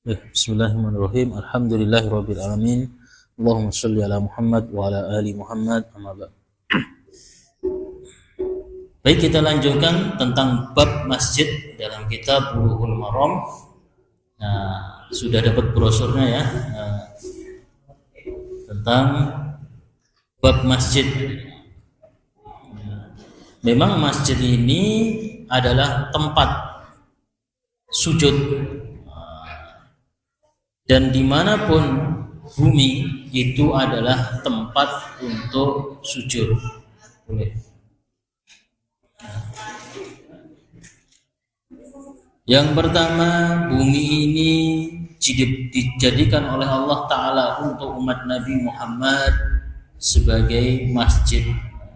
Bismillahirrahmanirrahim. Alhamdulillahirabbil alamin. Allahumma shalli ala Muhammad wa ala ali Muhammad. Amma ba'd. Baik, kita lanjutkan tentang bab masjid dalam kitab Bulughul Maram. Nah, sudah dapat brosurnya ya, tentang bab masjid. Memang masjid ini adalah tempat sujud, dan dimanapun bumi itu adalah tempat untuk sujud. Boleh. Yang pertama, bumi ini dijadikan oleh Allah Ta'ala untuk umat Nabi Muhammad sebagai masjid.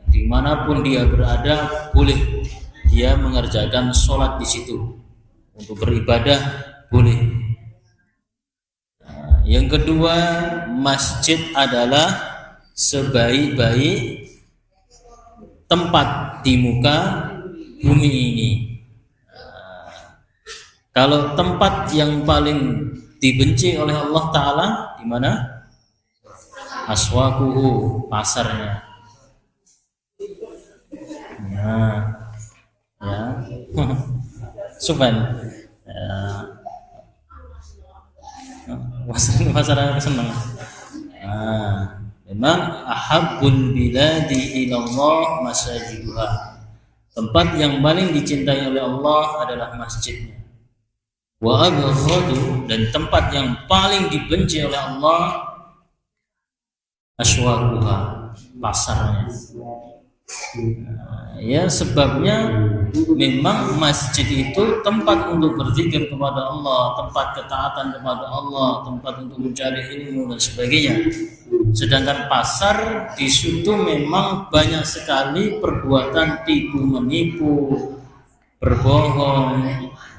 Dimanapun dia berada, boleh dia mengerjakan sholat di situ. Untuk beribadah, boleh. Yang kedua, masjid adalah sebaik-baik tempat di muka bumi ini. Kalau tempat yang paling dibenci oleh Allah Ta'ala di mana? Aswaquhu, pasarnya. Nah, ya. Sufan. Pasar senang. Memang ahabbul biladi ilallah masajiduha. Tempat yang paling dicintai oleh Allah adalah masjidnya. Wa abghadu, dan tempat yang paling dibenci oleh Allah aswaquha, pasarnya. Ya, sebabnya memang masjid itu tempat untuk berzikir kepada Allah, tempat ketaatan kepada Allah, tempat untuk mencari ilmu dan sebagainya. Sedangkan pasar di situ memang banyak sekali perbuatan tipu menipu, berbohong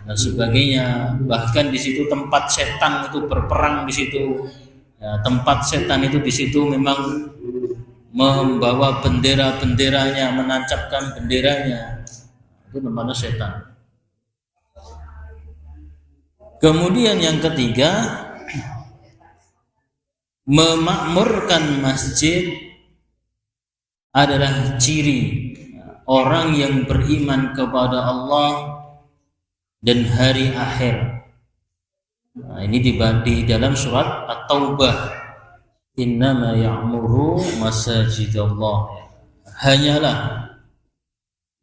dan sebagainya. Bahkan di situ tempat setan itu berperang di situ. Ya, tempat setan itu di situ memang membawa bendera-benderanya, menancapkan benderanya. Itu namanya setan. Kemudian yang ketiga, memakmurkan masjid adalah ciri orang yang beriman kepada Allah dan hari akhir. Nah, ini di dalam surat At-Taubah. Innama ya'muru masajidallah. Hanyalah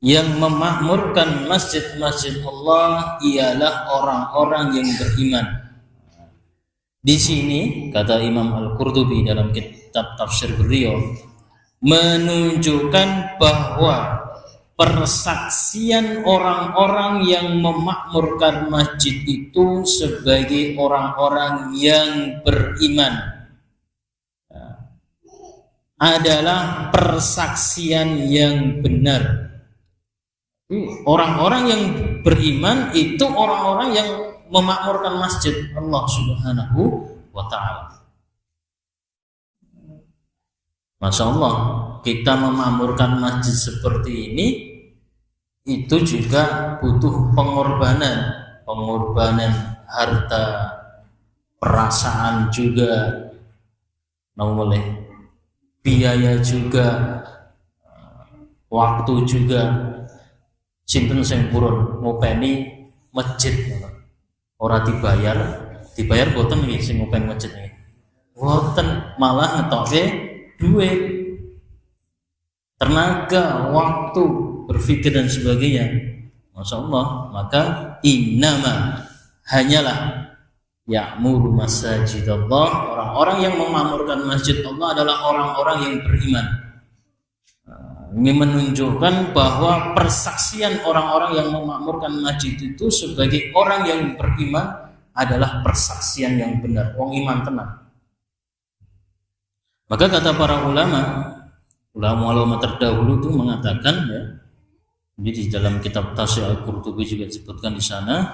yang memakmurkan masjid-masjid Allah ialah orang-orang yang beriman. Di sini kata Imam Al-Qurtubi dalam kitab tafsir beliau menunjukkan bahwa persaksian orang-orang yang memakmurkan masjid itu sebagai orang-orang yang beriman adalah persaksian yang benar. Orang-orang yang beriman itu orang-orang yang memakmurkan masjid Allah Subhanahu wa ta'ala. Masya Allah, kita memakmurkan masjid seperti ini itu juga butuh pengorbanan harta, perasaan juga, boleh, biaya juga, waktu juga. Sinten sing purun ngopeni masjid ora dibayar boten nggih sing ngopeni masjid niki. Boten, malah ngetoke duit, tenaga, waktu, berpikir dan sebagainya. Masya Allah, maka innama, hanyalah ya'muru masajidallah, orang-orang yang memakmurkan masjid Allah adalah orang-orang yang beriman. Ini menunjukkan bahwa persaksian orang-orang yang memakmurkan masjid itu sebagai orang yang beriman adalah persaksian yang benar, wong iman tenang. Maka kata para ulama terdahulu itu mengatakan, ya, jadi di dalam kitab Tafsir Al-Qurtubi juga disebutkan di sana,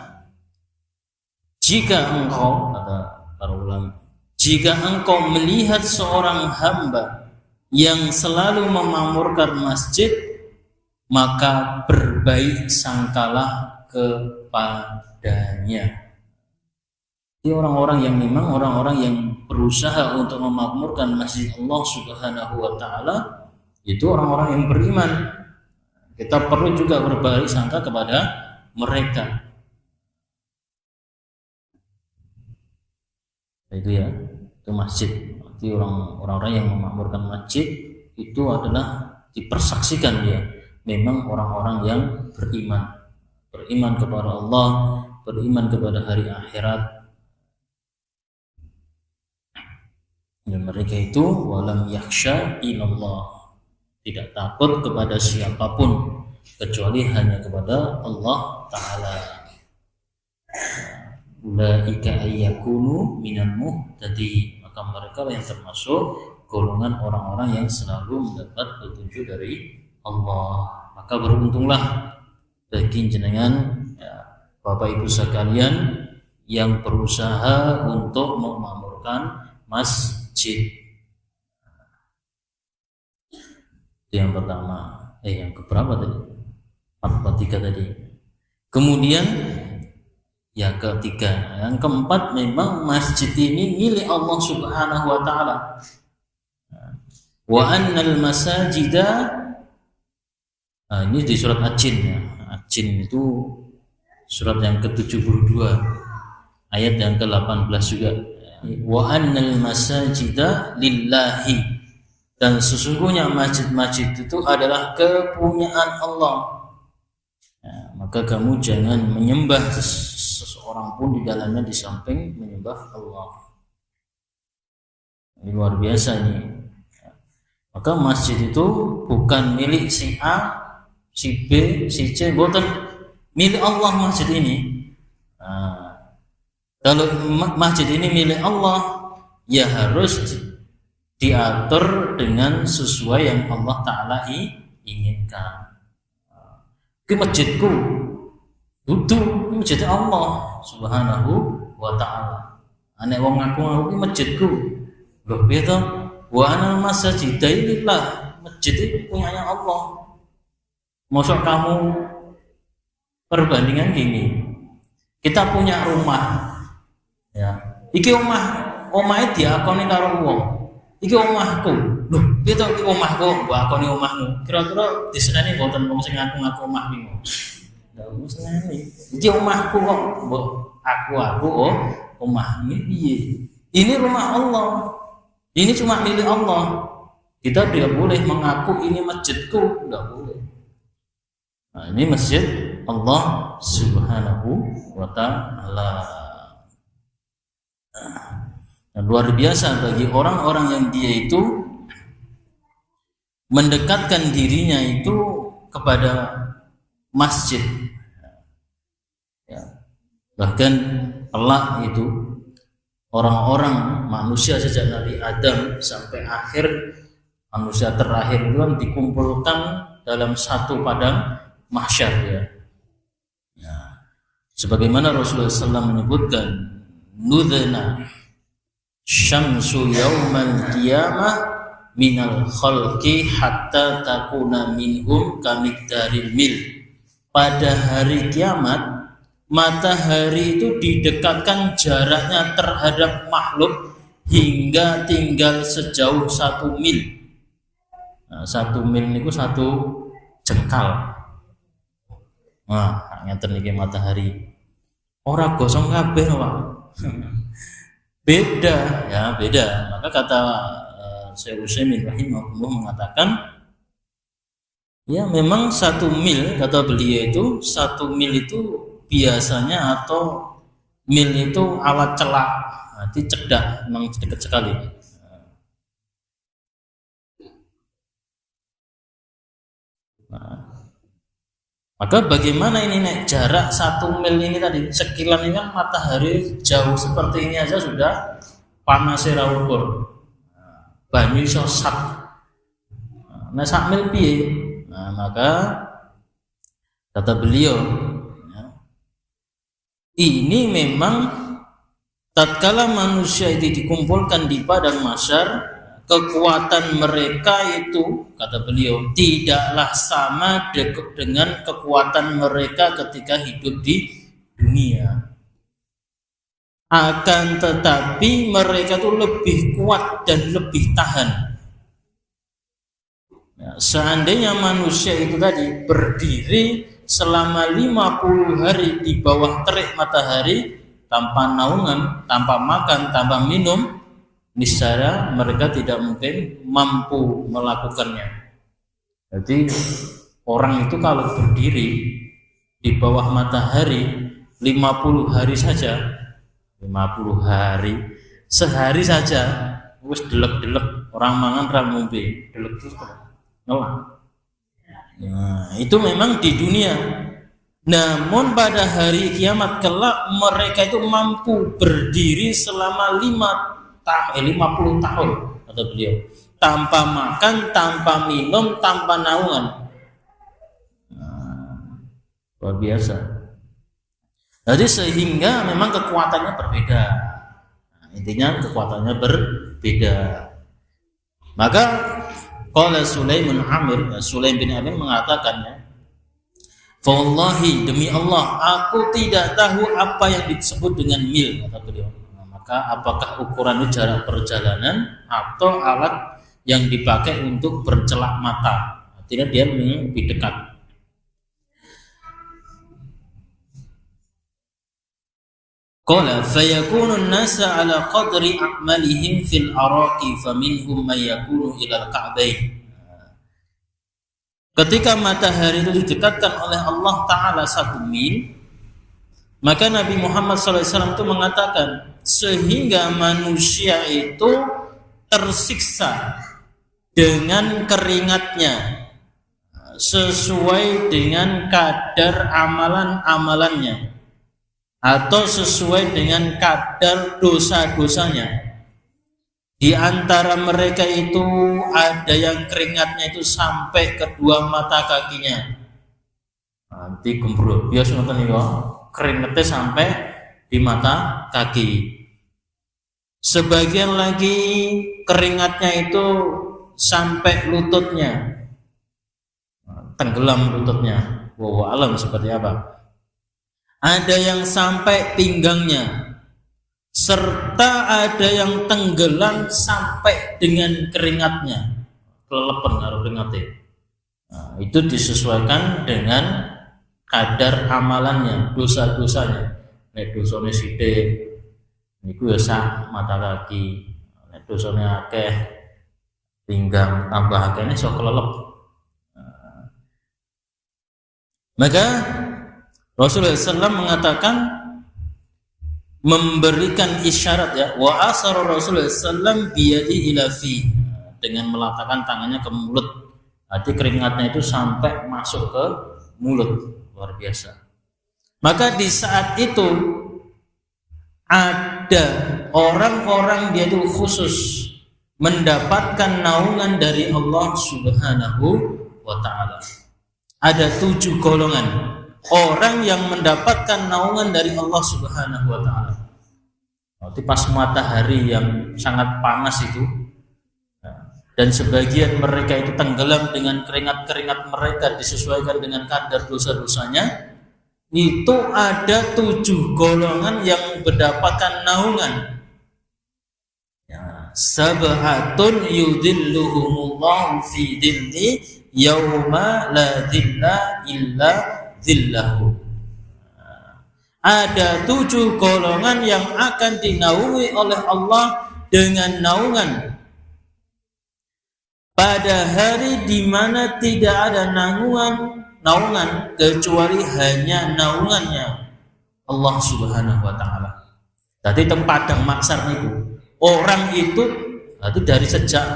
jika engkau, kata para ulama, jika engkau melihat seorang hamba yang selalu memakmurkan masjid, maka berbaik sangkalah kepadanya. Jadi orang-orang yang memang orang-orang yang berusaha untuk memakmurkan masjid Allah Subhanahu wa taala itu orang-orang yang beriman. Kita perlu juga berbaik sangka kepada mereka. Itu ya, itu masjid. Jadi orang-orang yang memakmurkan masjid itu adalah dipersaksikan dia memang orang-orang yang beriman kepada Allah, beriman kepada hari akhirat. Dan mereka itu walam yakhsha illallah, tidak takut kepada siapapun kecuali hanya kepada Allah Ta'ala. Ulaika ayyakunu minal muhtadin, maka mereka yang termasuk golongan orang-orang yang selalu mendapat petunjuk dari Allah. Maka beruntunglah bagi jenengan ya, Bapak Ibu sekalian yang berusaha untuk memakmurkan masjid. Itu yang pertama. Yang keberapa tadi? 4 tadi. Kemudian yang ketiga, yang keempat, memang masjid ini milik Allah Subhanahu wa taala. Wa annal masajida, ini di surat Ad-Jin ya. Ad-Jin itu surat yang ke-72 ayat yang ke-18 juga. Wa annal masajida lillahi, dan sesungguhnya masjid-masjid itu adalah kepunyaan Allah. Maka kamu jangan menyembah seseorang pun di dalamnya di samping menyembah Allah. Ini luar biasa ini. Maka masjid itu bukan milik si A, si B, si C, bukan milik Allah masjid ini. Kalau masjid ini milik Allah, ya harus diatur dengan sesuai yang Allah Ta'ala inginkan. Ke masjidku, duduk masjid Allah Subhanahu wa Ta'ala. Anek wong ngaku masjidku, loh piye to? Wa anal masajida lillah, masjid itu punyanya Allah. Mosok kamu perbandingan gini, kita punya rumah ya, iki omahe diakoni karo wong, iki omahku, loh piye to iki omahku, mbok akoni omahmu, kira-kira diseneni mboten wong sing ngaku-ngaku omah niku? Lha wis seneni, iki omahku kok mbok aku omah iki piye? Ini rumah Allah, ini cuma milik Allah. Kita tidak boleh mengaku ini masjidku, tidak boleh. Nah, ini masjid Allah Subhanahu wa Ta'ala. Nah, luar biasa bagi orang-orang yang dia itu mendekatkan dirinya itu kepada masjid. Ya. Bahkan kelak itu orang-orang manusia sejak Nabi Adam sampai akhir manusia terakhir itu kan dikumpulkan dalam satu padang mahsyar ya. Sebagaimana Rasulullah SAW menyebutkan, nudhna syamsu yaumal qiyamah minal khalqi hatta takuna minhum kamikdaril mil. Pada hari kiamat matahari itu didekatkan jaraknya terhadap makhluk hingga tinggal sejauh 1 mil. Nah, 1 mil itu 1 jengkal. Nah, ngeten iki matahari. Ora gosong kabeh, Pak. Beda, ya beda. Maka kata Syekh Utsaimin rahimahullah mengatakan, ya memang 1 mil, kata beliau itu 1 mil itu biasanya atau mil itu alat celak, nanti cedak, memang dekat sekali. Nah, maka bagaimana ini nek jarak 1 mil ini tadi sekilan ini kan matahari jauh seperti ini aja sudah panasnya ra ukur. Banyu iso sat. Nah, 1 mil piye? Nah, maka kata beliau, ini memang tatkala manusia itu dikumpulkan di padang mahsyar, kekuatan mereka itu, kata beliau, tidaklah sama dengan kekuatan mereka ketika hidup di dunia. akan tetapi mereka itu lebih kuat dan lebih tahan. Ya, seandainya manusia itu tadi berdiri selama 50 hari di bawah terik matahari tanpa naungan, tanpa makan, tanpa minum, niscaya mereka tidak mungkin mampu melakukannya. Jadi orang itu kalau berdiri di bawah matahari 50 hari saja, 50 hari, sehari saja wis delek-delek, orang mangan ra ngombe, delek terus ngelah. Nah, itu memang di dunia. Namun pada hari kiamat kelak mereka itu mampu berdiri selama 50 tahun kata beliau, tanpa makan, tanpa minum, tanpa naungan. Luar biasa. Jadi sehingga memang kekuatannya berbeda. Intinya kekuatannya berbeda. Maka qala Sulaim bin Amir mengatakannya, "Wallahi, demi Allah, aku tidak tahu apa yang disebut dengan mil," kata beliau. Maka apakah ukuran jarak perjalanan atau alat yang dipakai untuk bercelak mata? Artinya dia lebih dekat. Qala fayakunu an-nasa ala qadri a'malihim fil araqi faminhum man yakunu ila al-ka'bayn. Ketika matahari itu didekatkan oleh Allah Ta'ala 1 mil, maka Nabi Muhammad SAW itu mengatakan sehingga manusia itu tersiksa dengan keringatnya sesuai dengan kadar amalan-amalannya atau sesuai dengan kadar dosa-dosanya. Di antara mereka itu ada yang keringatnya itu sampai kedua mata kakinya. Nanti gembro, biasa nonton ya, keringatnya sampai di mata kaki. Sebagian lagi keringatnya itu sampai lututnya, tenggelam lututnya. Wallahu alam seperti apa. Ada yang sampai pinggangnya, serta ada yang tenggelam sampai dengan keringatnya, kelelepen karo keringatnya. Nah, itu disesuaikan dengan kadar amalannya, dosa-dosanya. Nek dosane sithik niku ya sak mata kaki, nek dosane akeh pinggang, tambah akehne iso kelelep. Maka Rasulullah SAW mengatakan, memberikan isyarat ya, wa asara Rasulullah SAW biyadi ila fi, dengan meletakkan tangannya ke mulut. Arti keringatnya itu sampai masuk ke mulut. Luar biasa. Maka di saat itu ada orang-orang dia itu khusus mendapatkan naungan dari Allah Subhanahu wa ta'ala. Ada 7 golongan orang yang mendapatkan naungan dari Allah Subhanahu wa ta'ala. Nanti pas matahari yang sangat panas itu, dan sebagian mereka itu tenggelam dengan keringat-keringat mereka disesuaikan dengan kadar dosa-dosanya, itu ada 7 golongan yang mendapatkan naungan. Ya, sab'atun yudhilluhumullahu fi dhilli yauma la dhilla illa dhillahu. Ada 7 golongan yang akan dinaungi oleh Allah dengan naungan pada hari di mana tidak ada naungan kecuali hanya naungannya Allah Subhanahu wa ta'ala. Jadi tempat yang maksar niku orang itu berarti dari sejak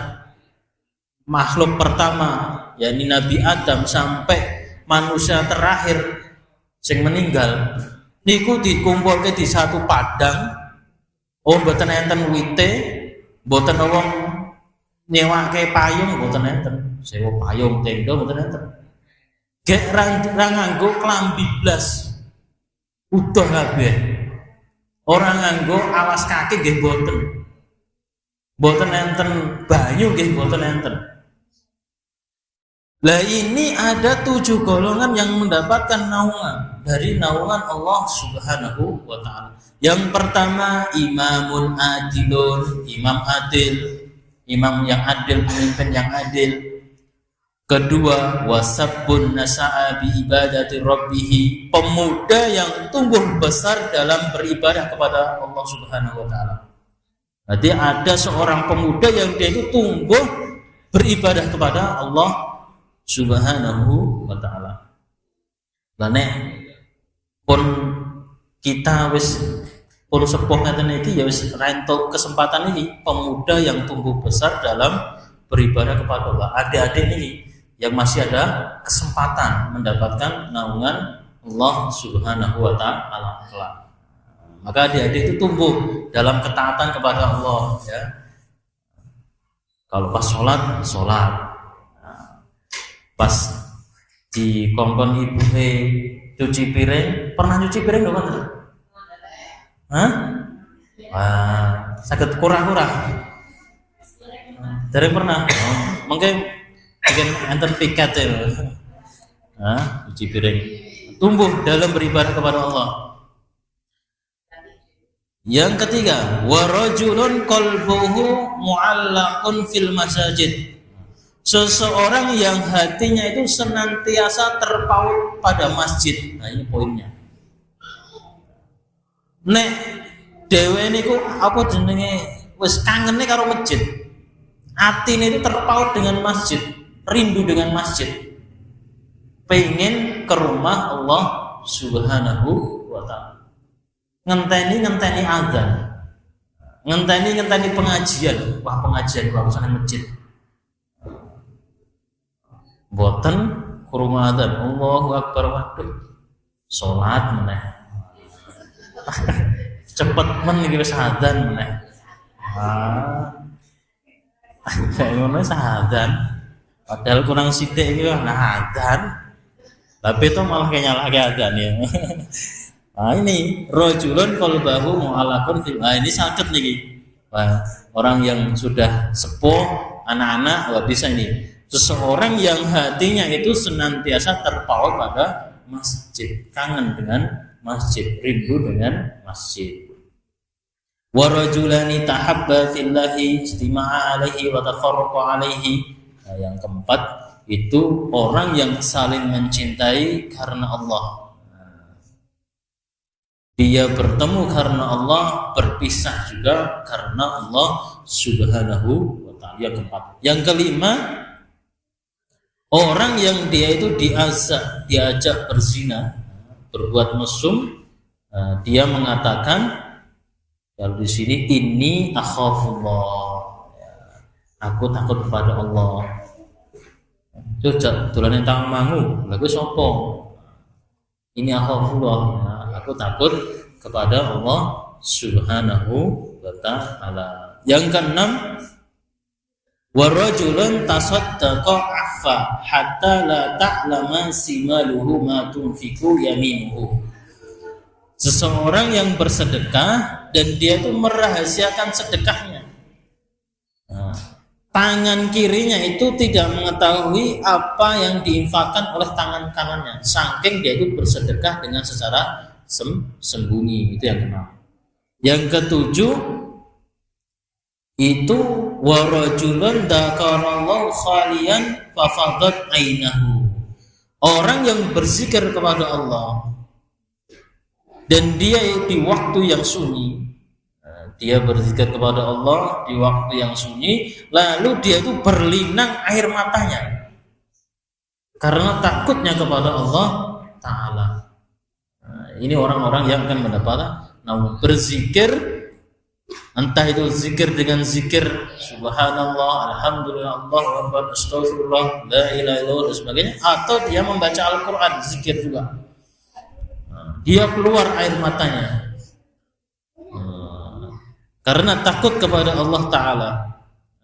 makhluk pertama yakni Nabi Adam sampai manusia terakhir sing meninggal niku dikumpulke di satu padang. Oh mboten enten wite, mboten wong nyewake payung, mboten enten. Sewa payung tenda mboten enten. Gek ra nganggo klambi blas. Udah kabeh. Ora nganggo alas kaki nggih mboten. Mboten enten banyu nggih mboten enten. Lah ini ada 7 golongan yang mendapatkan naungan dari naungan Allah Subhanahu wa taala. Yang pertama imamun adilun, imam adil, imam yang adil, pemimpin yang adil. Kedua, wasabbun nasa'a bi ibadati rabbih, pemuda yang tumbuh besar dalam beribadah kepada Allah Subhanahu wa taala. Jadi ada seorang pemuda yang dia itu tumbuh beribadah kepada Allah Subhanahu wa taala. Lah nek pun kita wis pun sepuh ngeten iki ya wis rentok kesempatan ini pemuda yang tumbuh besar dalam beribadah kepada Allah. Adik-adik ini yang masih ada kesempatan mendapatkan naungan Allah Subhanahu wa taala. Maka adik-adik itu tumbuh dalam ketaatan kepada Allah ya. Kalau pas sholat, pas di kongkon ibu cuci piring, pernah cuci piring nggak kan? Hah? Wah, sakit kurang-kurang. Dari pernah? Oh, mungkin bikin enter piket ya. Hah? Cuci piring. Tumbuh dalam beribadah kepada Allah. Yang ketiga, warajulun qalbuhu mu'allaqun fil masajid. Seseorang yang hatinya itu senantiasa terpaut pada masjid. Nah, ini poinnya. Nek dhewe niku apa jenenge wis kangene karo masjid. Atine itu terpaut dengan masjid, rindu dengan masjid. Pengen ke rumah Allah Subhanahu wa taala. Ngenteni azan. Ngenteni pengajian. Wah, pengajian kok usah masjid. Boten krungu adzan Allahu akbar, waduh salat meneh cepet men iki wis adzan meneh saya ngono adzan padahal kurang sithik iki nah adzan tapi itu malah kayak nyalahke adzan ya. Nah ini rajulun qalbahu mu'allaqun fil ini sakit niki. Wah, orang yang sudah sepuh anak-anak wah bisa ini. Seseorang yang hatinya itu senantiasa terpaut pada masjid, kangen dengan masjid, rindu dengan masjid. Wa rajulani tahabba fillahi istima'a alaihi wa tafarraqa alaihi. Nah, yang keempat itu orang yang saling mencintai karena Allah. Dia bertemu karena Allah, berpisah juga karena Allah Subhanahu wa taala. Yang keempat. Yang kelima, orang yang dia itu diajak berzina, berbuat mesum, dia mengatakan kalau di sini ini akhafullah, aku takut kepada Allah. Coba dolan tang mangu, lagu sopo? Ini akhafullah, aku takut kepada Allah Subhanahu wa taala. Yang keenam, warajulun tasaddaqa afa hatta la ta'lama simaluhu ma tunfiqu yaminuhu. Seseorang yang bersedekah dan dia itu merahasiakan sedekahnya. Nah, tangan kirinya itu tidak mengetahui apa yang diinfakkan oleh tangan kanannya. Saking dia itu bersedekah dengan secara sembunyi. Itu yang keenam. Yang ketujuh itu warajulun dzakarallahu khalian fafadat ainahu. Orang yang berzikir kepada Allah dan dia di waktu yang sunyi, dia berzikir kepada Allah di waktu yang sunyi, lalu dia itu berlinang air matanya karena takutnya kepada Allah Ta'ala. Ini orang-orang yang akan mendapatkan namun berzikir, entah itu zikir dengan zikir subhanallah, alhamdulillah, Allahu akbar, astagfirullah, la ilaha illallah dan sebagainya, atau dia membaca Al-Quran, zikir juga. Dia keluar air matanya karena takut kepada Allah Ta'ala.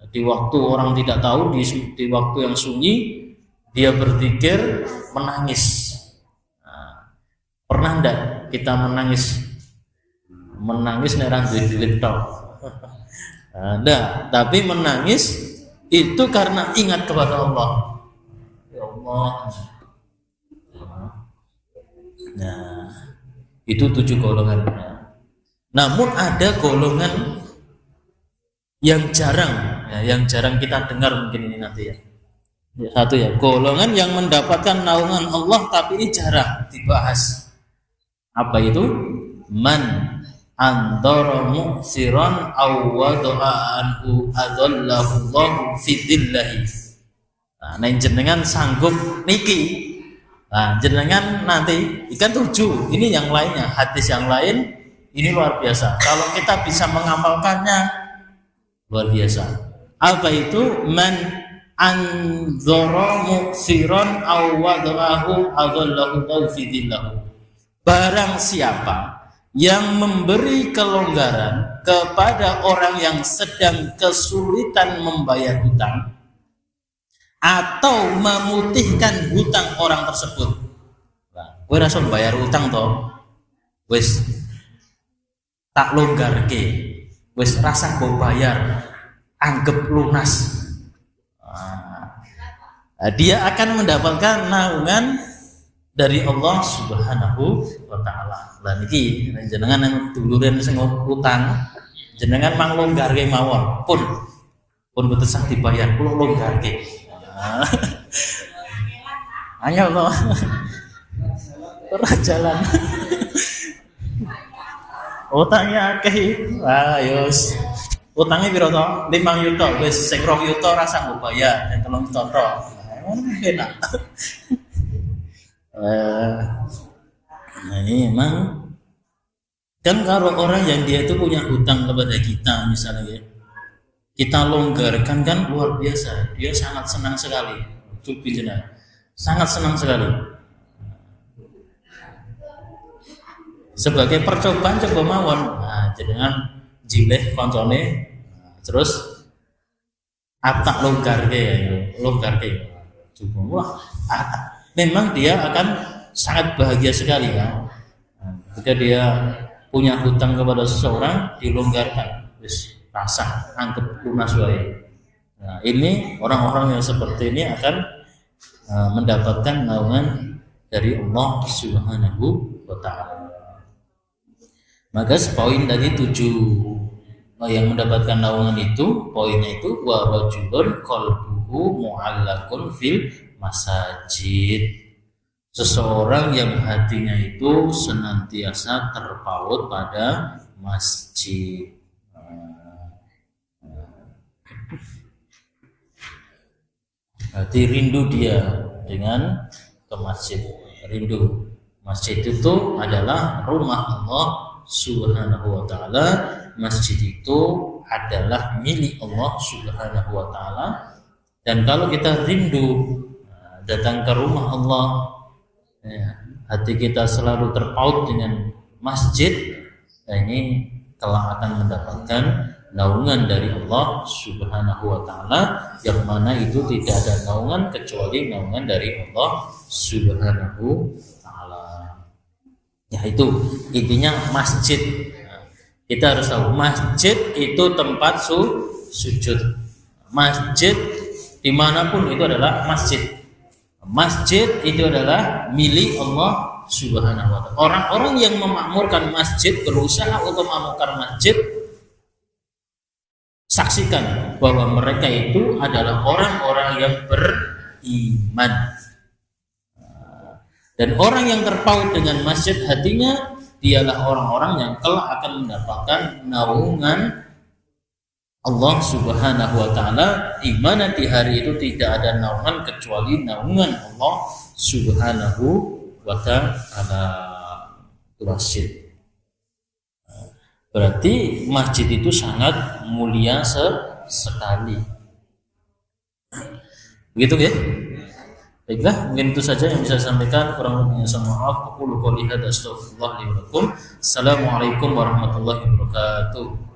Di waktu orang tidak tahu, di waktu yang sunyi, dia berzikir, menangis. Pernah enggak kita menangis nerang duit tok? Enggak, tapi menangis itu karena ingat kepada Allah. Ya Allah, Allah. Nah, itu 7 golongan. Namun ada golongan yang jarang, yang jarang kita dengar mungkin ini nanti ya. Satu ya, golongan yang mendapatkan naungan Allah tapi ini jarang dibahas. Apa itu? Man andara mu'siran aw wada'a anhu adallahu Allahu fi dhillahi. Nah, jenengan sanggup niki. Nah, jenengan nanti ikan 7. Ini yang lainnya, hadis yang lain ini luar biasa. Kalau kita bisa mengamalkannya luar biasa. Apa itu? Man anzara mu'siran aw wada'ahu adallahu Allahu fi dhillahu. Barang siapa yang memberi kelonggaran kepada orang yang sedang kesulitan membayar hutang atau memutihkan hutang orang tersebut. Nah, kowe rasa bayar hutang toh, wis tak longgarke, wis rasa mbok bayar, anggap lunas. Nah, dia akan mendapatkan naungan dari Allah Subhanahu wa taala. Lah niki jenengan nang duluren sing utang, jenengan mang longgarke mawon, pun betul sah dibayar, kula longgarke. Ayo loh, pernah jalan. Utangnya akeh, ayos. Utangnya piro to? 5 juta, wis sing 2 juta rasa mbok bayar, yang 3 juta tok. Ngono enak. Nah ini memang kan kalau orang yang dia itu punya hutang kepada kita misalnya ya, kita longgarkan kan luar biasa, dia sangat senang sekali. Sangat senang sekali. Sebagai percobaan coba mawon. Nah, jangan jileh koncone, terus atak longgarke. Coba wah, memang dia akan sangat bahagia sekali ya. Ketika dia punya hutang kepada seseorang dilonggarkan, wis rasa anggap lunas wae. Nah, ini orang-orang yang seperti ini akan mendapatkan naungan dari Allah Subhanahu wa taala. Maka poin tadi 7 yang mendapatkan naungan itu, poinnya itu wa rajulun qalbuhu mu'allaqun fil masajid. Seseorang yang hatinya itu senantiasa terpaut pada masjid. Hati rindu dia dengan ke masjid. Rindu masjid itu adalah rumah Allah Subhanahu wa taala. Masjid itu adalah milik Allah Subhanahu wa taala. Dan kalau kita rindu datang ke rumah Allah, ya, hati kita selalu terpaut dengan masjid, nah ini kelak akan mendapatkan naungan dari Allah Subhanahu wa taala, yang mana itu tidak ada naungan kecuali naungan dari Allah Subhanahu wa taala. Ya itu intinya masjid. Kita harus tahu masjid itu tempat sujud. Masjid dimanapun itu adalah masjid. Masjid itu adalah milik Allah Subhanahu wa taala. Orang-orang yang memakmurkan masjid, berusaha untuk memakmurkan masjid, saksikan bahwa mereka itu adalah orang-orang yang beriman. Dan orang yang terpaut dengan masjid hatinya, dialah orang-orang yang kelak akan mendapatkan naungan Allah Subhanahu wa taala, di mana di hari itu tidak ada naungan kecuali naungan Allah Subhanahu wa taala. Masjid. Berarti masjid itu sangat mulia sekali. Begitu ya? Baiklah, mungkin itu saja yang bisa saya sampaikan. Kurang lebihnya saya mohon maaf. Aku qouli hadza astaghfirullah li wa lakum. Assalamualaikum warahmatullahi wabarakatuh.